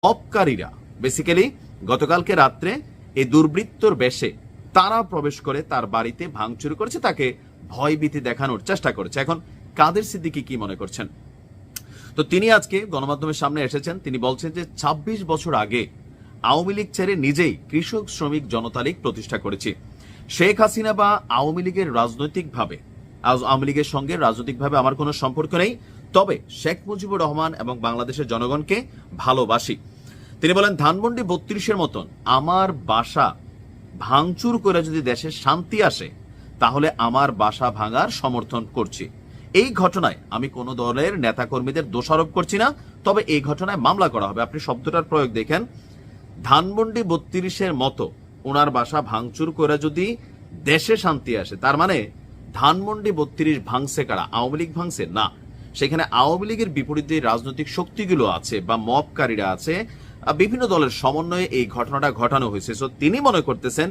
মপকারীরা basically গতকালকে রাত্রে এই দুর্বৃত্তর বেশে তারা প্রবেশ করে তার বাড়িতে ভাঙচুর করেছে, তাকে ভয়ভীতি দেখানোর চেষ্টা করেছে। এখন কাদের সিদ্দিকী কি মনে করছেন? তো তিনি আজকে গণমাধ্যমের সামনে এসেছেন। তিনি বলছেন যে ২৬ বছর আগে আওয়ামী লীগ ছেড়ে নিজেই কৃষক শ্রমিক জনতা লীগ প্রতিষ্ঠা করেছি। শেখ হাসিনা বা আওয়ামী লীগের সঙ্গে রাজনৈতিকভাবে আমার কোনো সম্পর্ক নেই, তবে শেখ মুজিবুর রহমান এবং বাংলাদেশের জনগণকে ভালোবাসি। তিনি বলেন ধানমন্ডি ৩২-এর মতন আমার বাসা ভাঙচুর করে যদি দেশে শান্তি আসে তাহলে আমার বাসা ভাঙার সমর্থন করছি। এই ঘটনায় আমি কোনো দলের নেতাকর্মীদের দোষারোপ করছি না, তবে এই ঘটনায় মামলা করা হবে। আপনি শব্দটার প্রয়োগ দেখেন, ধানমন্ডি ৩২-এর মতো ওনার বাসা ভাঙচুর করে যদি দেশে শান্তি আসে, তার মানে ধানমন্ডি ৩২ ভাঙছে কারা? আওয়ামী লীগ ভাঙছে না, সেখানে আওয়ামী লীগের বিপরীতে রাজনৈতিক শক্তিগুলো আছে বা মবকারীরা আছে, বিভিন্ন দলের সমন্বয়ে এই ঘটনাটা ঘটানো হয়েছে। সো তিনি মনে করতেছেন